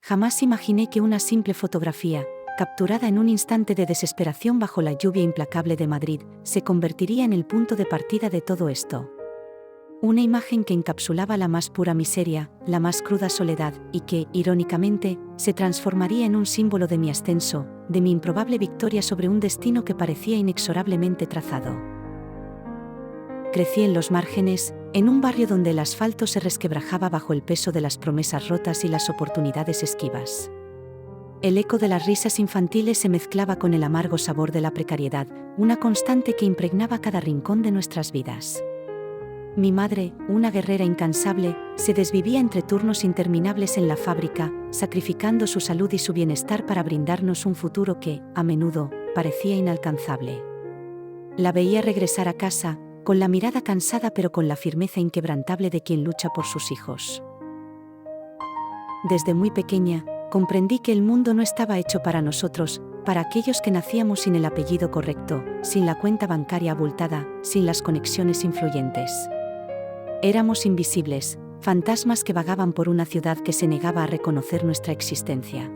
jamás imaginé que una simple fotografía, capturada en un instante de desesperación bajo la lluvia implacable de Madrid, se convertiría en el punto de partida de todo esto. Una imagen que encapsulaba la más pura miseria, la más cruda soledad, y que, irónicamente, se transformaría en un símbolo de mi ascenso, de mi improbable victoria sobre un destino que parecía inexorablemente trazado. Crecí en los márgenes, en un barrio donde el asfalto se resquebrajaba bajo el peso de las promesas rotas y las oportunidades esquivas. El eco de las risas infantiles se mezclaba con el amargo sabor de la precariedad, una constante que impregnaba cada rincón de nuestras vidas. Mi madre, una guerrera incansable, se desvivía entre turnos interminables en la fábrica, sacrificando su salud y su bienestar para brindarnos un futuro que, a menudo, parecía inalcanzable. La veía regresar a casa, con la mirada cansada pero con la firmeza inquebrantable de quien lucha por sus hijos. Desde muy pequeña, comprendí que el mundo no estaba hecho para nosotros, para aquellos que nacíamos sin el apellido correcto, sin la cuenta bancaria abultada, sin las conexiones influyentes. Éramos invisibles, fantasmas que vagaban por una ciudad que se negaba a reconocer nuestra existencia.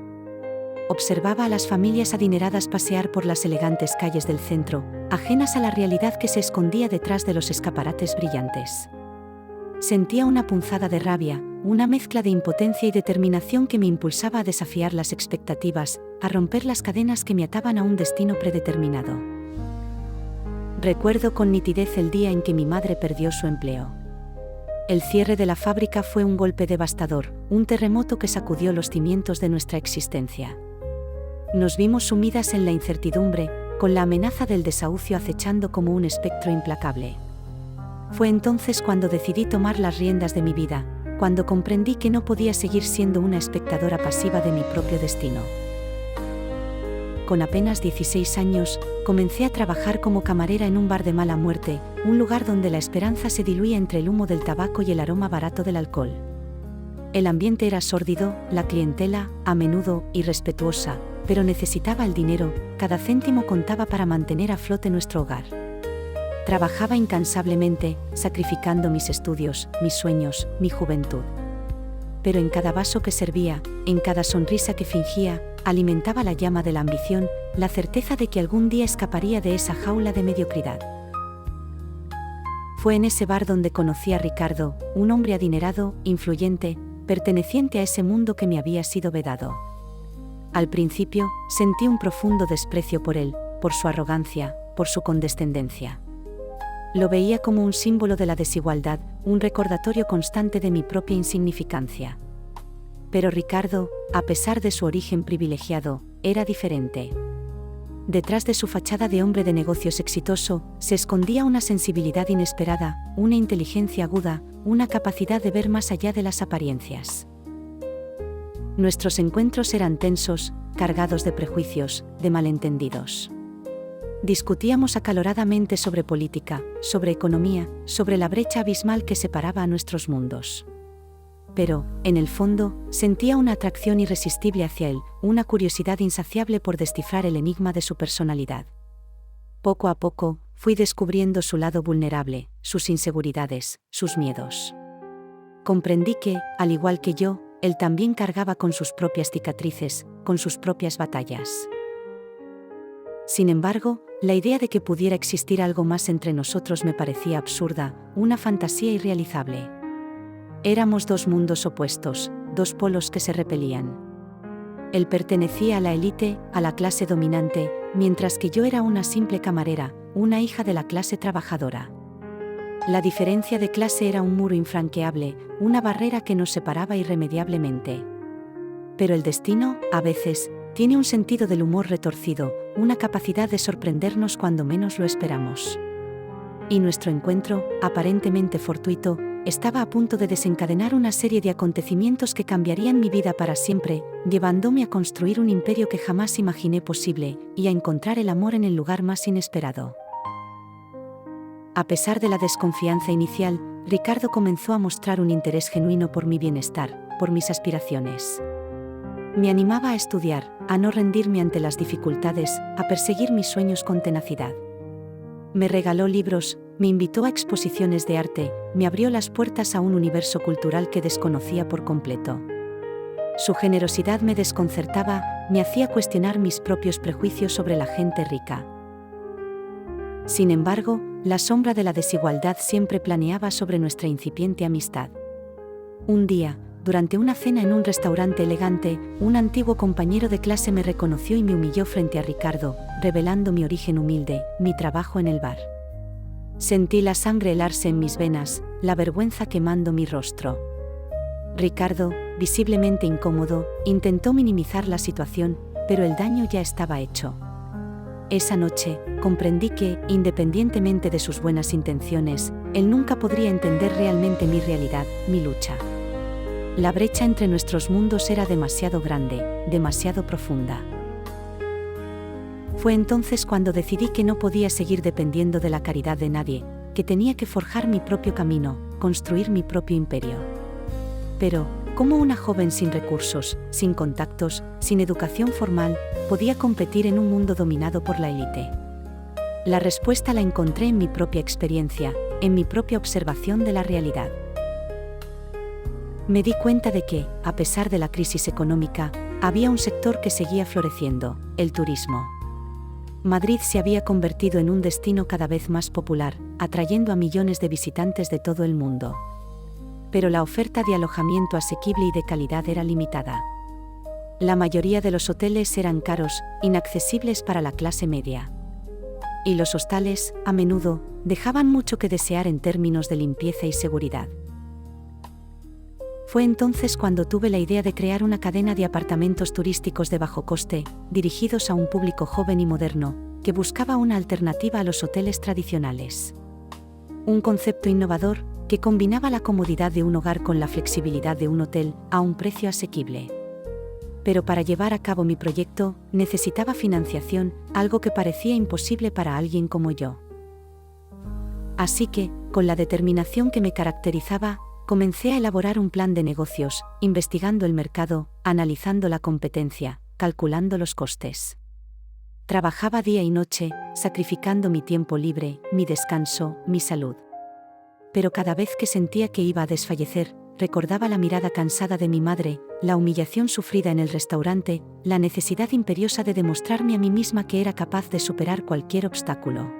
Observaba a las familias adineradas pasear por las elegantes calles del centro, ajenas a la realidad que se escondía detrás de los escaparates brillantes. Sentía una punzada de rabia, una mezcla de impotencia y determinación que me impulsaba a desafiar las expectativas, a romper las cadenas que me ataban a un destino predeterminado. Recuerdo con nitidez el día en que mi madre perdió su empleo. El cierre de la fábrica fue un golpe devastador, un terremoto que sacudió los cimientos de nuestra existencia. Nos vimos sumidas en la incertidumbre, con la amenaza del desahucio acechando como un espectro implacable. Fue entonces cuando decidí tomar las riendas de mi vida, cuando comprendí que no podía seguir siendo una espectadora pasiva de mi propio destino. Con apenas 16 años, comencé a trabajar como camarera en un bar de mala muerte, un lugar donde la esperanza se diluía entre el humo del tabaco y el aroma barato del alcohol. El ambiente era sórdido, la clientela, a menudo, irrespetuosa, pero necesitaba el dinero, cada céntimo contaba para mantener a flote nuestro hogar. Trabajaba incansablemente, sacrificando mis estudios, mis sueños, mi juventud. Pero en cada vaso que servía, en cada sonrisa que fingía, alimentaba la llama de la ambición, la certeza de que algún día escaparía de esa jaula de mediocridad. Fue en ese bar donde conocí a Ricardo, un hombre adinerado, influyente, perteneciente a ese mundo que me había sido vedado. Al principio, sentí un profundo desprecio por él, por su arrogancia, por su condescendencia. Lo veía como un símbolo de la desigualdad, un recordatorio constante de mi propia insignificancia. Pero Ricardo, a pesar de su origen privilegiado, era diferente. Detrás de su fachada de hombre de negocios exitoso, se escondía una sensibilidad inesperada, una inteligencia aguda, una capacidad de ver más allá de las apariencias. Nuestros encuentros eran tensos, cargados de prejuicios, de malentendidos. Discutíamos acaloradamente sobre política, sobre economía, sobre la brecha abismal que separaba a nuestros mundos. Pero, en el fondo, sentía una atracción irresistible hacia él, una curiosidad insaciable por descifrar el enigma de su personalidad. Poco a poco, fui descubriendo su lado vulnerable, sus inseguridades, sus miedos. Comprendí que, al igual que yo, él también cargaba con sus propias cicatrices, con sus propias batallas. Sin embargo, la idea de que pudiera existir algo más entre nosotros me parecía absurda, una fantasía irrealizable. Éramos dos mundos opuestos, dos polos que se repelían. Él pertenecía a la élite, a la clase dominante, mientras que yo era una simple camarera, una hija de la clase trabajadora. La diferencia de clase era un muro infranqueable, una barrera que nos separaba irremediablemente. Pero el destino, a veces, tiene un sentido del humor retorcido, una capacidad de sorprendernos cuando menos lo esperamos. Y nuestro encuentro, aparentemente fortuito, estaba a punto de desencadenar una serie de acontecimientos que cambiarían mi vida para siempre, llevándome a construir un imperio que jamás imaginé posible, y a encontrar el amor en el lugar más inesperado. A pesar de la desconfianza inicial, Ricardo comenzó a mostrar un interés genuino por mi bienestar, por mis aspiraciones. Me animaba a estudiar, a no rendirme ante las dificultades, a perseguir mis sueños con tenacidad. Me regaló libros, me invitó a exposiciones de arte, me abrió las puertas a un universo cultural que desconocía por completo. Su generosidad me desconcertaba, me hacía cuestionar mis propios prejuicios sobre la gente rica. Sin embargo, la sombra de la desigualdad siempre planeaba sobre nuestra incipiente amistad. Un día, durante una cena en un restaurante elegante, un antiguo compañero de clase me reconoció y me humilló frente a Ricardo, revelando mi origen humilde, mi trabajo en el bar. Sentí la sangre helarse en mis venas, la vergüenza quemando mi rostro. Ricardo, visiblemente incómodo, intentó minimizar la situación, pero el daño ya estaba hecho. Esa noche, comprendí que, independientemente de sus buenas intenciones, él nunca podría entender realmente mi realidad, mi lucha. La brecha entre nuestros mundos era demasiado grande, demasiado profunda. Fue entonces cuando decidí que no podía seguir dependiendo de la caridad de nadie, que tenía que forjar mi propio camino, construir mi propio imperio. Pero, ¿cómo una joven sin recursos, sin contactos, sin educación formal, podía competir en un mundo dominado por la élite? La respuesta la encontré en mi propia experiencia, en mi propia observación de la realidad. Me di cuenta de que, a pesar de la crisis económica, había un sector que seguía floreciendo: el turismo. Madrid se había convertido en un destino cada vez más popular, atrayendo a millones de visitantes de todo el mundo. Pero la oferta de alojamiento asequible y de calidad era limitada. La mayoría de los hoteles eran caros, inaccesibles para la clase media. Y los hostales, a menudo, dejaban mucho que desear en términos de limpieza y seguridad. Fue entonces cuando tuve la idea de crear una cadena de apartamentos turísticos de bajo coste, dirigidos a un público joven y moderno, que buscaba una alternativa a los hoteles tradicionales. Un concepto innovador, que combinaba la comodidad de un hogar con la flexibilidad de un hotel, a un precio asequible. Pero para llevar a cabo mi proyecto, necesitaba financiación, algo que parecía imposible para alguien como yo. Así que, con la determinación que me caracterizaba, comencé a elaborar un plan de negocios, investigando el mercado, analizando la competencia, calculando los costes. Trabajaba día y noche, sacrificando mi tiempo libre, mi descanso, mi salud. Pero cada vez que sentía que iba a desfallecer, recordaba la mirada cansada de mi madre, la humillación sufrida en el restaurante, la necesidad imperiosa de demostrarme a mí misma que era capaz de superar cualquier obstáculo.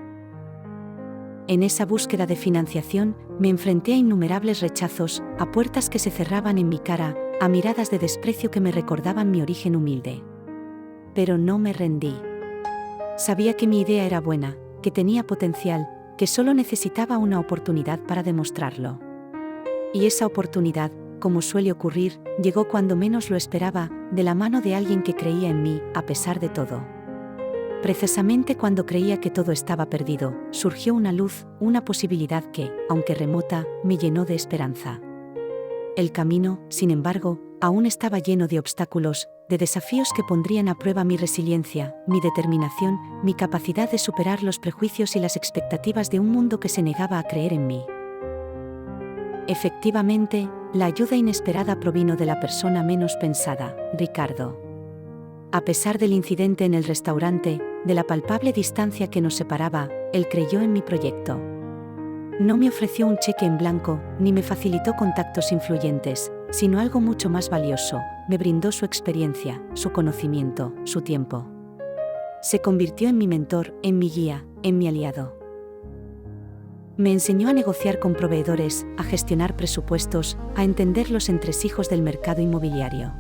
En esa búsqueda de financiación, me enfrenté a innumerables rechazos, a puertas que se cerraban en mi cara, a miradas de desprecio que me recordaban mi origen humilde. Pero no me rendí. Sabía que mi idea era buena, que tenía potencial, que solo necesitaba una oportunidad para demostrarlo. Y esa oportunidad, como suele ocurrir, llegó cuando menos lo esperaba, de la mano de alguien que creía en mí, a pesar de todo. Precisamente cuando creía que todo estaba perdido, surgió una luz, una posibilidad que, aunque remota, me llenó de esperanza. El camino, sin embargo, aún estaba lleno de obstáculos, de desafíos que pondrían a prueba mi resiliencia, mi determinación, mi capacidad de superar los prejuicios y las expectativas de un mundo que se negaba a creer en mí. Efectivamente, la ayuda inesperada provino de la persona menos pensada, Ricardo. A pesar del incidente en el restaurante, de la palpable distancia que nos separaba, él creyó en mi proyecto. No me ofreció un cheque en blanco, ni me facilitó contactos influyentes, sino algo mucho más valioso: me brindó su experiencia, su conocimiento, su tiempo. Se convirtió en mi mentor, en mi guía, en mi aliado. Me enseñó a negociar con proveedores, a gestionar presupuestos, a entender los entresijos del mercado inmobiliario.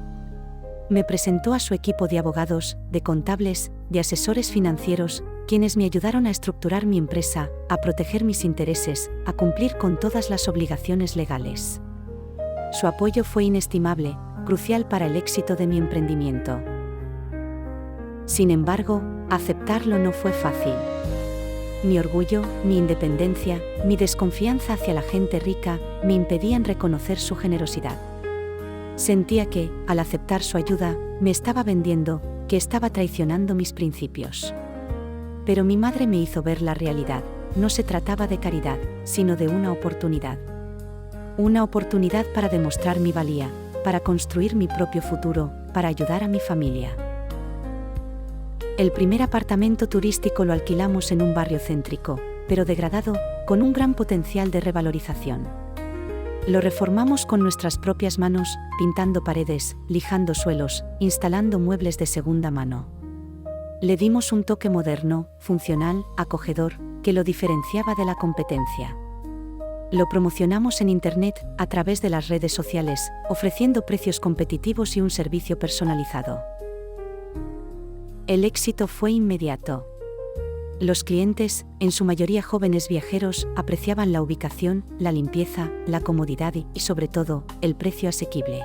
Me presentó a su equipo de abogados, de contables, de asesores financieros, quienes me ayudaron a estructurar mi empresa, a proteger mis intereses, a cumplir con todas las obligaciones legales. Su apoyo fue inestimable, crucial para el éxito de mi emprendimiento. Sin embargo, aceptarlo no fue fácil. Mi orgullo, mi independencia, mi desconfianza hacia la gente rica, me impedían reconocer su generosidad. Sentía que, al aceptar su ayuda, me estaba vendiendo, que estaba traicionando mis principios. Pero mi madre me hizo ver la realidad: no se trataba de caridad, sino de una oportunidad. Una oportunidad para demostrar mi valía, para construir mi propio futuro, para ayudar a mi familia. El primer apartamento turístico lo alquilamos en un barrio céntrico, pero degradado, con un gran potencial de revalorización. Lo reformamos con nuestras propias manos, pintando paredes, lijando suelos, instalando muebles de segunda mano. Le dimos un toque moderno, funcional, acogedor, que lo diferenciaba de la competencia. Lo promocionamos en Internet, a través de las redes sociales, ofreciendo precios competitivos y un servicio personalizado. El éxito fue inmediato. Los clientes, en su mayoría jóvenes viajeros, apreciaban la ubicación, la limpieza, la comodidad y, sobre todo, el precio asequible.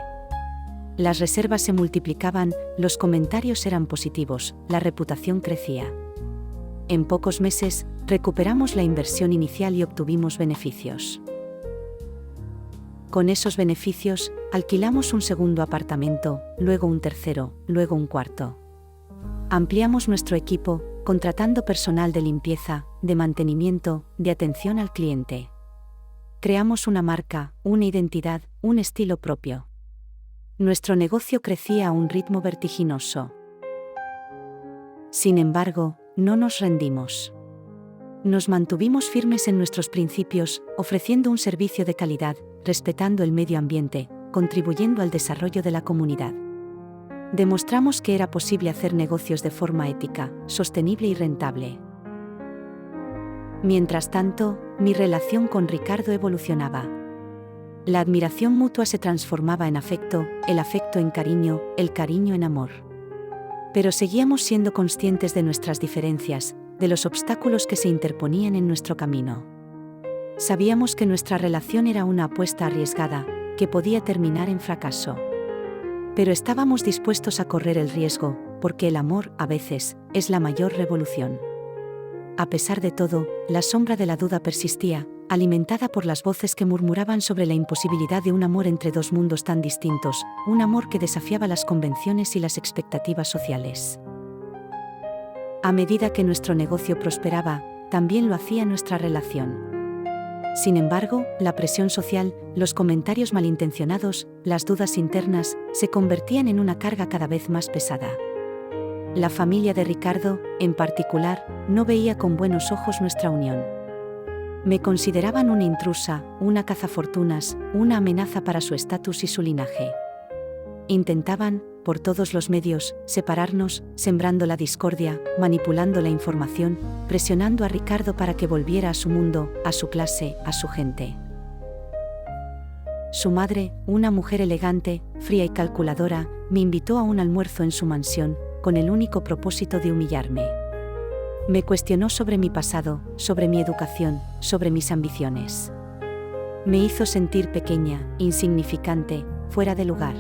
Las reservas se multiplicaban, los comentarios eran positivos, la reputación crecía. En pocos meses, recuperamos la inversión inicial y obtuvimos beneficios. Con esos beneficios, alquilamos un segundo apartamento, luego un tercero, luego un cuarto. Ampliamos nuestro equipo, contratando personal de limpieza, de mantenimiento, de atención al cliente. Creamos una marca, una identidad, un estilo propio. Nuestro negocio crecía a un ritmo vertiginoso. Sin embargo, no nos rendimos. Nos mantuvimos firmes en nuestros principios, ofreciendo un servicio de calidad, respetando el medio ambiente, contribuyendo al desarrollo de la comunidad. Demostramos que era posible hacer negocios de forma ética, sostenible y rentable. Mientras tanto, mi relación con Ricardo evolucionaba. La admiración mutua se transformaba en afecto, el afecto en cariño, el cariño en amor. Pero seguíamos siendo conscientes de nuestras diferencias, de los obstáculos que se interponían en nuestro camino. Sabíamos que nuestra relación era una apuesta arriesgada, que podía terminar en fracaso. Pero estábamos dispuestos a correr el riesgo, porque el amor, a veces, es la mayor revolución. A pesar de todo, la sombra de la duda persistía, alimentada por las voces que murmuraban sobre la imposibilidad de un amor entre dos mundos tan distintos, un amor que desafiaba las convenciones y las expectativas sociales. A medida que nuestro negocio prosperaba, también lo hacía nuestra relación. Sin embargo, la presión social, los comentarios malintencionados, las dudas internas, se convertían en una carga cada vez más pesada. La familia de Ricardo, en particular, no veía con buenos ojos nuestra unión. Me consideraban una intrusa, una cazafortunas, una amenaza para su estatus y su linaje. Intentaban, por todos los medios, separarnos, sembrando la discordia, manipulando la información, presionando a Ricardo para que volviera a su mundo, a su clase, a su gente. Su madre, una mujer elegante, fría y calculadora, me invitó a un almuerzo en su mansión, con el único propósito de humillarme. Me cuestionó sobre mi pasado, sobre mi educación, sobre mis ambiciones. Me hizo sentir pequeña, insignificante, fuera de lugar.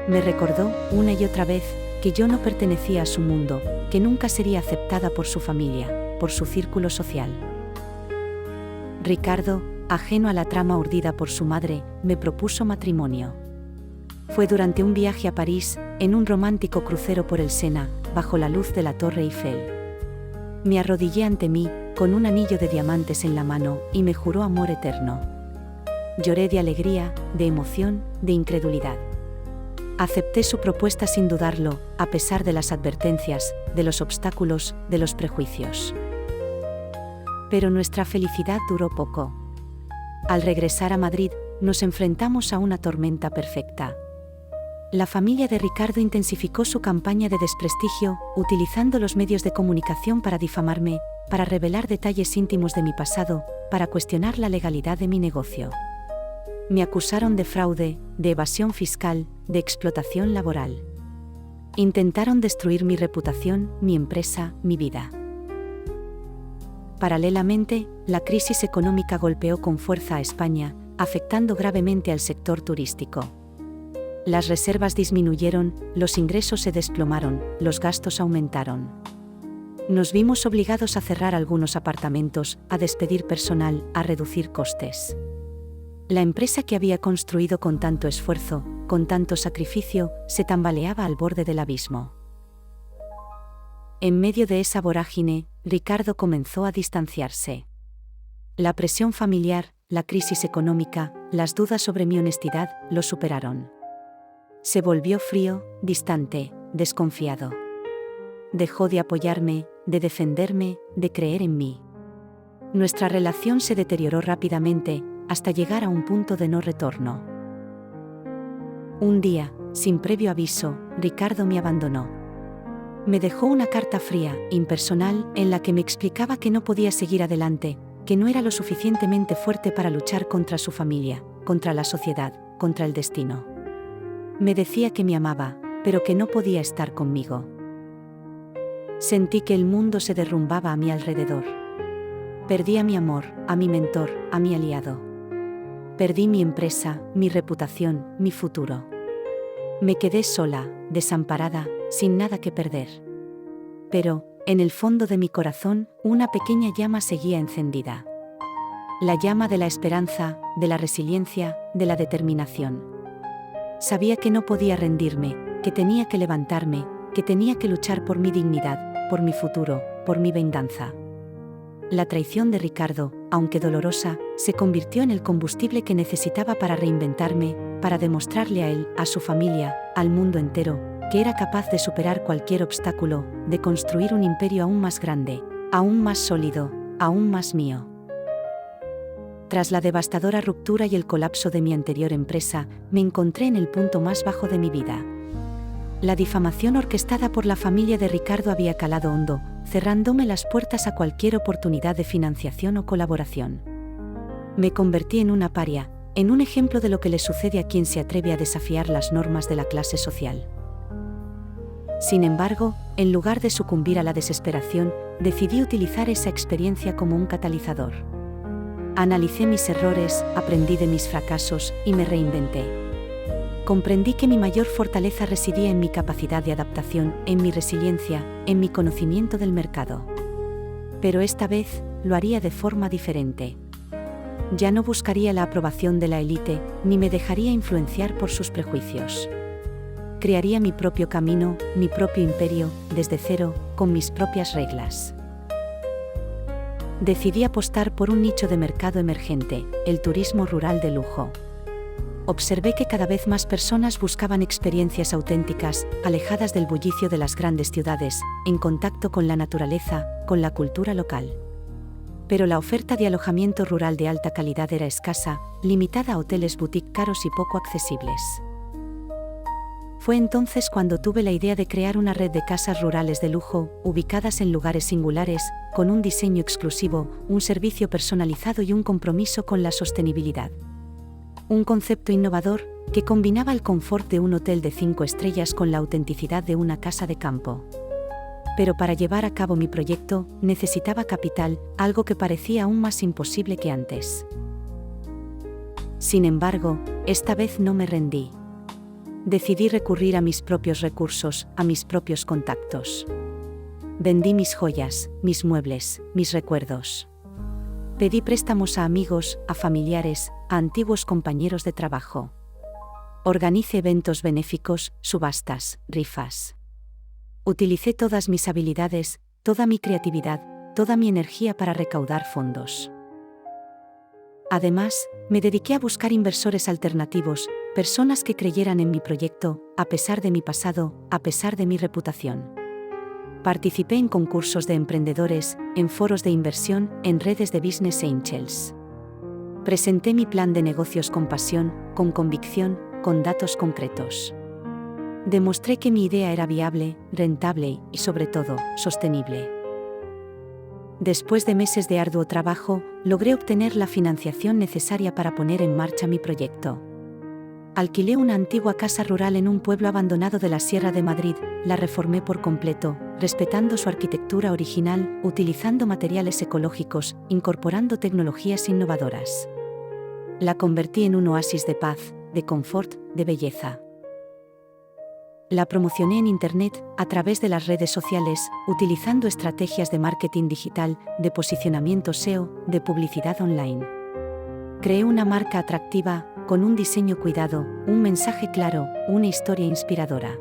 Me recordó, una y otra vez, que yo no pertenecía a su mundo, que nunca sería aceptada por su familia, por su círculo social. Ricardo, ajeno a la trama urdida por su madre, me propuso matrimonio. Fue durante un viaje a París, en un romántico crucero por el Sena, bajo la luz de la Torre Eiffel. Me arrodillé ante mí, con un anillo de diamantes en la mano, y me juró amor eterno. Lloré de alegría, de emoción, de incredulidad. Acepté su propuesta sin dudarlo, a pesar de las advertencias, de los obstáculos, de los prejuicios. Pero nuestra felicidad duró poco. Al regresar a Madrid, nos enfrentamos a una tormenta perfecta. La familia de Ricardo intensificó su campaña de desprestigio, utilizando los medios de comunicación para difamarme, para revelar detalles íntimos de mi pasado, para cuestionar la legalidad de mi negocio. Me acusaron de fraude, de evasión fiscal, de explotación laboral. Intentaron destruir mi reputación, mi empresa, mi vida. Paralelamente, la crisis económica golpeó con fuerza a España, afectando gravemente al sector turístico. Las reservas disminuyeron, los ingresos se desplomaron, los gastos aumentaron. Nos vimos obligados a cerrar algunos apartamentos, a despedir personal, a reducir costes. La empresa que había construido con tanto esfuerzo, con tanto sacrificio, se tambaleaba al borde del abismo. En medio de esa vorágine, Ricardo comenzó a distanciarse. La presión familiar, la crisis económica, las dudas sobre mi honestidad, lo superaron. Se volvió frío, distante, desconfiado. Dejó de apoyarme, de defenderme, de creer en mí. Nuestra relación se deterioró rápidamente, hasta llegar a un punto de no retorno. Un día, sin previo aviso, Ricardo me abandonó. Me dejó una carta fría, impersonal, en la que me explicaba que no podía seguir adelante, que no era lo suficientemente fuerte para luchar contra su familia, contra la sociedad, contra el destino. Me decía que me amaba, pero que no podía estar conmigo. Sentí que el mundo se derrumbaba a mi alrededor. Perdí a mi amor, a mi mentor, a mi aliado. Perdí mi empresa, mi reputación, mi futuro. Me quedé sola, desamparada, sin nada que perder. Pero, en el fondo de mi corazón, una pequeña llama seguía encendida. La llama de la esperanza, de la resiliencia, de la determinación. Sabía que no podía rendirme, que tenía que levantarme, que tenía que luchar por mi dignidad, por mi futuro, por mi venganza. La traición de Ricardo, aunque dolorosa, se convirtió en el combustible que necesitaba para reinventarme, para demostrarle a él, a su familia, al mundo entero, que era capaz de superar cualquier obstáculo, de construir un imperio aún más grande, aún más sólido, aún más mío. Tras la devastadora ruptura y el colapso de mi anterior empresa, me encontré en el punto más bajo de mi vida. La difamación orquestada por la familia de Ricardo había calado hondo, cerrándome las puertas a cualquier oportunidad de financiación o colaboración. Me convertí en una paria, en un ejemplo de lo que le sucede a quien se atreve a desafiar las normas de la clase social. Sin embargo, en lugar de sucumbir a la desesperación, decidí utilizar esa experiencia como un catalizador. Analicé mis errores, aprendí de mis fracasos y me reinventé. Comprendí que mi mayor fortaleza residía en mi capacidad de adaptación, en mi resiliencia, en mi conocimiento del mercado. Pero esta vez, lo haría de forma diferente. Ya no buscaría la aprobación de la élite, ni me dejaría influenciar por sus prejuicios. Crearía mi propio camino, mi propio imperio, desde cero, con mis propias reglas. Decidí apostar por un nicho de mercado emergente, el turismo rural de lujo. Observé que cada vez más personas buscaban experiencias auténticas, alejadas del bullicio de las grandes ciudades, en contacto con la naturaleza, con la cultura local. Pero la oferta de alojamiento rural de alta calidad era escasa, limitada a hoteles boutique caros y poco accesibles. Fue entonces cuando tuve la idea de crear una red de casas rurales de lujo, ubicadas en lugares singulares, con un diseño exclusivo, un servicio personalizado y un compromiso con la sostenibilidad. Un concepto innovador, que combinaba el confort de un hotel de 5 estrellas con la autenticidad de una casa de campo. Pero para llevar a cabo mi proyecto, necesitaba capital, algo que parecía aún más imposible que antes. Sin embargo, esta vez no me rendí. Decidí recurrir a mis propios recursos, a mis propios contactos. Vendí mis joyas, mis muebles, mis recuerdos. Pedí préstamos a amigos, a familiares, a antiguos compañeros de trabajo. Organicé eventos benéficos, subastas, rifas. Utilicé todas mis habilidades, toda mi creatividad, toda mi energía para recaudar fondos. Además, me dediqué a buscar inversores alternativos, personas que creyeran en mi proyecto, a pesar de mi pasado, a pesar de mi reputación. Participé en concursos de emprendedores, en foros de inversión, en redes de business angels. Presenté mi plan de negocios con pasión, con convicción, con datos concretos. Demostré que mi idea era viable, rentable y, sobre todo, sostenible. Después de meses de arduo trabajo, logré obtener la financiación necesaria para poner en marcha mi proyecto. Alquilé una antigua casa rural en un pueblo abandonado de la Sierra de Madrid, la reformé por completo, respetando su arquitectura original, utilizando materiales ecológicos, incorporando tecnologías innovadoras. La convertí en un oasis de paz, de confort, de belleza. La promocioné en Internet, a través de las redes sociales, utilizando estrategias de marketing digital, de posicionamiento SEO, de publicidad online. Creé una marca atractiva, con un diseño cuidado, un mensaje claro, una historia inspiradora.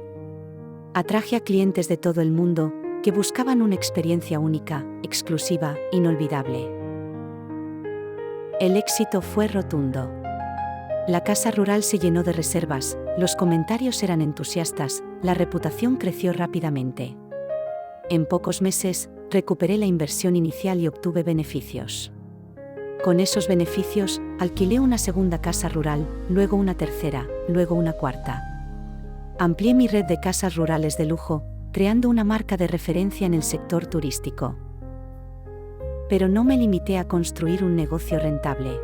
Atraje a clientes de todo el mundo, que buscaban una experiencia única, exclusiva, inolvidable. El éxito fue rotundo. La casa rural se llenó de reservas, los comentarios eran entusiastas, la reputación creció rápidamente. En pocos meses, recuperé la inversión inicial y obtuve beneficios. Con esos beneficios, alquilé una segunda casa rural, luego una tercera, luego una cuarta. Amplié mi red de casas rurales de lujo, creando una marca de referencia en el sector turístico. Pero no me limité a construir un negocio rentable.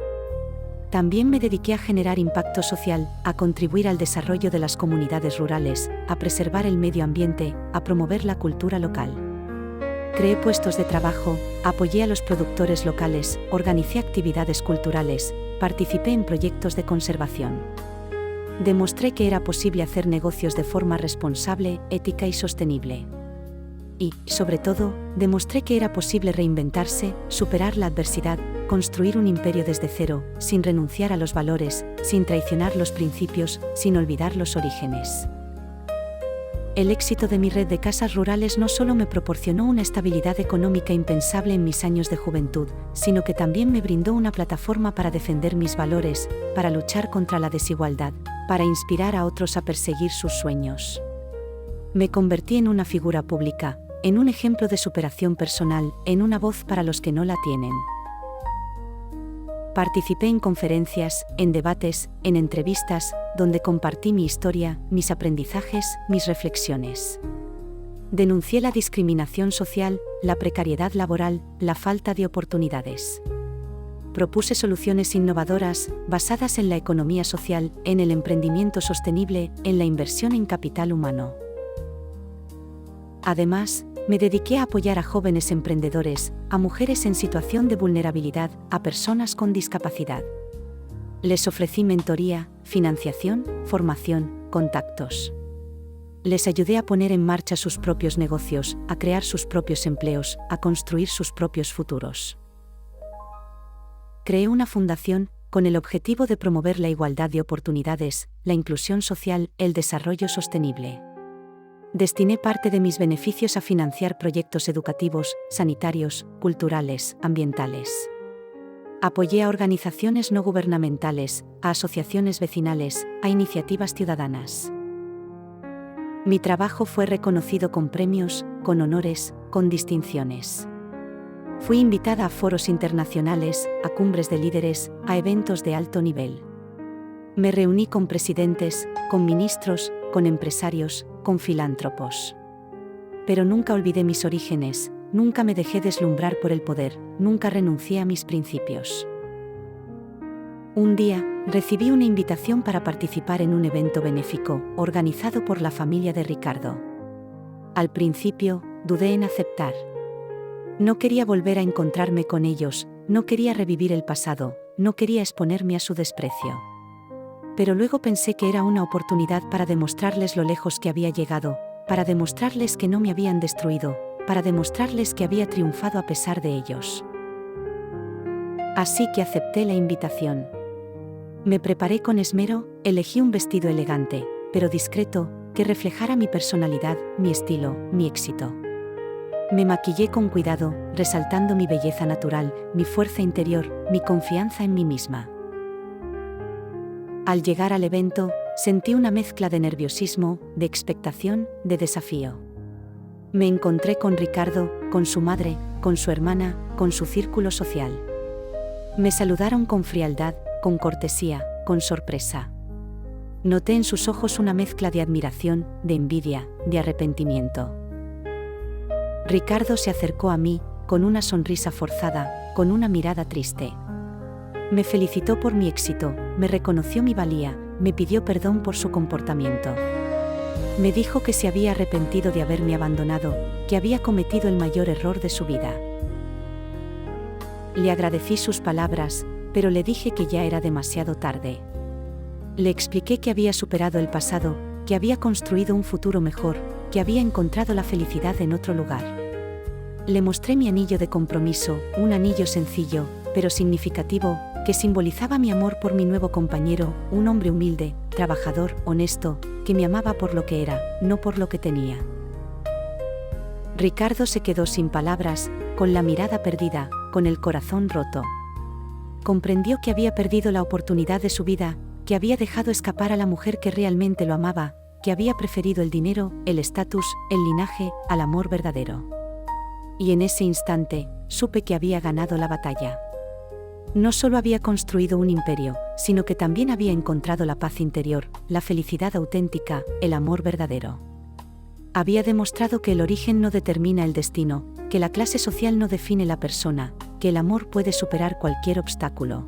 También me dediqué a generar impacto social, a contribuir al desarrollo de las comunidades rurales, a preservar el medio ambiente, a promover la cultura local. Creé puestos de trabajo, apoyé a los productores locales, organicé actividades culturales, participé en proyectos de conservación. Demostré que era posible hacer negocios de forma responsable, ética y sostenible. Y, sobre todo, demostré que era posible reinventarse, superar la adversidad, construir un imperio desde cero, sin renunciar a los valores, sin traicionar los principios, sin olvidar los orígenes. El éxito de mi red de casas rurales no solo me proporcionó una estabilidad económica impensable en mis años de juventud, sino que también me brindó una plataforma para defender mis valores, para luchar contra la desigualdad, para inspirar a otros a perseguir sus sueños. Me convertí en una figura pública, en un ejemplo de superación personal, en una voz para los que no la tienen. Participé en conferencias, en debates, en entrevistas, donde compartí mi historia, mis aprendizajes, mis reflexiones. Denuncié la discriminación social, la precariedad laboral, la falta de oportunidades. Propuse soluciones innovadoras, basadas en la economía social, en el emprendimiento sostenible, en la inversión en capital humano. Además, me dediqué a apoyar a jóvenes emprendedores, a mujeres en situación de vulnerabilidad, a personas con discapacidad. Les ofrecí mentoría, financiación, formación, contactos. Les ayudé a poner en marcha sus propios negocios, a crear sus propios empleos, a construir sus propios futuros. Creé una fundación, con el objetivo de promover la igualdad de oportunidades, la inclusión social, el desarrollo sostenible. Destiné parte de mis beneficios a financiar proyectos educativos, sanitarios, culturales, ambientales. Apoyé a organizaciones no gubernamentales, a asociaciones vecinales, a iniciativas ciudadanas. Mi trabajo fue reconocido con premios, con honores, con distinciones. Fui invitada a foros internacionales, a cumbres de líderes, a eventos de alto nivel. Me reuní con presidentes, con ministros, con empresarios, con filántropos. Pero nunca olvidé mis orígenes, nunca me dejé deslumbrar por el poder, nunca renuncié a mis principios. Un día, recibí una invitación para participar en un evento benéfico, organizado por la familia de Ricardo. Al principio, dudé en aceptar. No quería volver a encontrarme con ellos, no quería revivir el pasado, no quería exponerme a su desprecio. Pero luego pensé que era una oportunidad para demostrarles lo lejos que había llegado, para demostrarles que no me habían destruido, para demostrarles que había triunfado a pesar de ellos. Así que acepté la invitación. Me preparé con esmero, elegí un vestido elegante, pero discreto, que reflejara mi personalidad, mi estilo, mi éxito. Me maquillé con cuidado, resaltando mi belleza natural, mi fuerza interior, mi confianza en mí misma. Al llegar al evento, sentí una mezcla de nerviosismo, de expectación, de desafío. Me encontré con Ricardo, con su madre, con su hermana, con su círculo social. Me saludaron con frialdad, con cortesía, con sorpresa. Noté en sus ojos una mezcla de admiración, de envidia, de arrepentimiento. Ricardo se acercó a mí, con una sonrisa forzada, con una mirada triste. Me felicitó por mi éxito, me reconoció mi valía, me pidió perdón por su comportamiento. Me dijo que se había arrepentido de haberme abandonado, que había cometido el mayor error de su vida. Le agradecí sus palabras, pero le dije que ya era demasiado tarde. Le expliqué que había superado el pasado, que había construido un futuro mejor, que había encontrado la felicidad en otro lugar. Le mostré mi anillo de compromiso, un anillo sencillo, pero significativo, que simbolizaba mi amor por mi nuevo compañero, un hombre humilde, trabajador, honesto, que me amaba por lo que era, no por lo que tenía. Ricardo se quedó sin palabras, con la mirada perdida, con el corazón roto. Comprendió que había perdido la oportunidad de su vida, que había dejado escapar a la mujer que realmente lo amaba, que había preferido el dinero, el estatus, el linaje, al amor verdadero. Y en ese instante, supe que había ganado la batalla. No solo había construido un imperio, sino que también había encontrado la paz interior, la felicidad auténtica, el amor verdadero. Había demostrado que el origen no determina el destino, que la clase social no define la persona, que el amor puede superar cualquier obstáculo.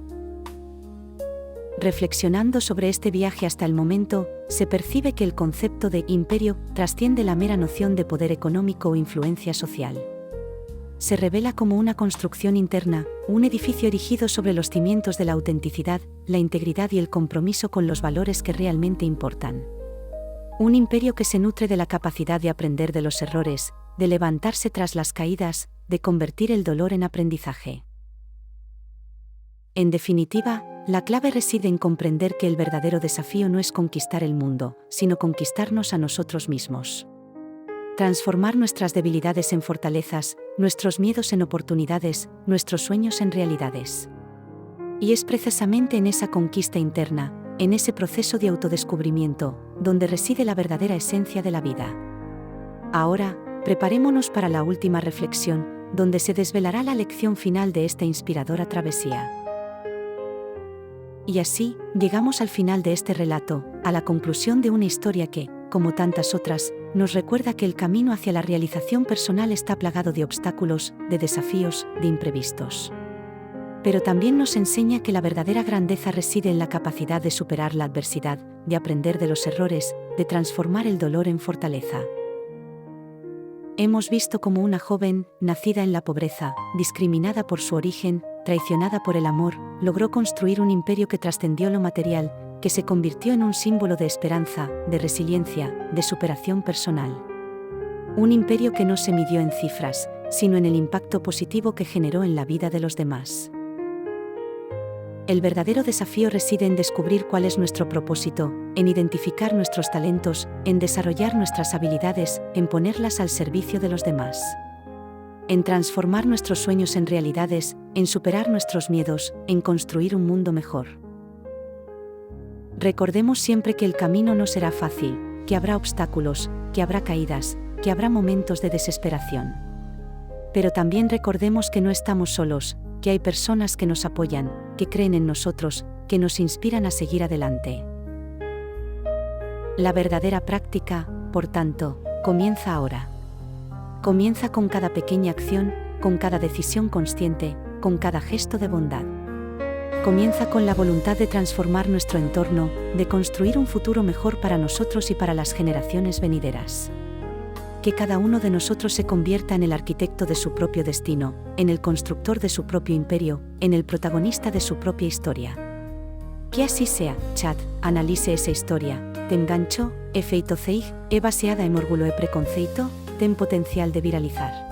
Reflexionando sobre este viaje hasta el momento, se percibe que el concepto de imperio trasciende la mera noción de poder económico o influencia social. Se revela como una construcción interna, un edificio erigido sobre los cimientos de la autenticidad, la integridad y el compromiso con los valores que realmente importan. Un imperio que se nutre de la capacidad de aprender de los errores, de levantarse tras las caídas, de convertir el dolor en aprendizaje. En definitiva, la clave reside en comprender que el verdadero desafío no es conquistar el mundo, sino conquistarnos a nosotros mismos. Transformar nuestras debilidades en fortalezas, nuestros miedos en oportunidades, nuestros sueños en realidades. Y es precisamente en esa conquista interna, en ese proceso de autodescubrimiento, donde reside la verdadera esencia de la vida. Ahora, preparémonos para la última reflexión, donde se desvelará la lección final de esta inspiradora travesía. Y así, llegamos al final de este relato, a la conclusión de una historia que, como tantas otras, nos recuerda que el camino hacia la realización personal está plagado de obstáculos, de desafíos, de imprevistos. Pero también nos enseña que la verdadera grandeza reside en la capacidad de superar la adversidad, de aprender de los errores, de transformar el dolor en fortaleza. Hemos visto cómo una joven, nacida en la pobreza, discriminada por su origen, traicionada por el amor, logró construir un imperio que trascendió lo material, que se convirtió en un símbolo de esperanza, de resiliencia, de superación personal. Un imperio que no se midió en cifras, sino en el impacto positivo que generó en la vida de los demás. El verdadero desafío reside en descubrir cuál es nuestro propósito, en identificar nuestros talentos, en desarrollar nuestras habilidades, en ponerlas al servicio de los demás. En transformar nuestros sueños en realidades, en superar nuestros miedos, en construir un mundo mejor. Recordemos siempre que el camino no será fácil, que habrá obstáculos, que habrá caídas, que habrá momentos de desesperación. Pero también recordemos que no estamos solos, que hay personas que nos apoyan, que creen en nosotros, que nos inspiran a seguir adelante. La verdadera práctica, por tanto, comienza ahora. Comienza con cada pequeña acción, con cada decisión consciente, con cada gesto de bondad. Comienza con la voluntad de transformar nuestro entorno, de construir un futuro mejor para nosotros y para las generaciones venideras. Que cada uno de nosotros se convierta en el arquitecto de su propio destino, en el constructor de su propio imperio, en el protagonista de su propia historia. Que así sea. Chat, analice esa historia. Te engancho, e feito ceig, e baseada en orgullo e preconceito, ten potencial de viralizar.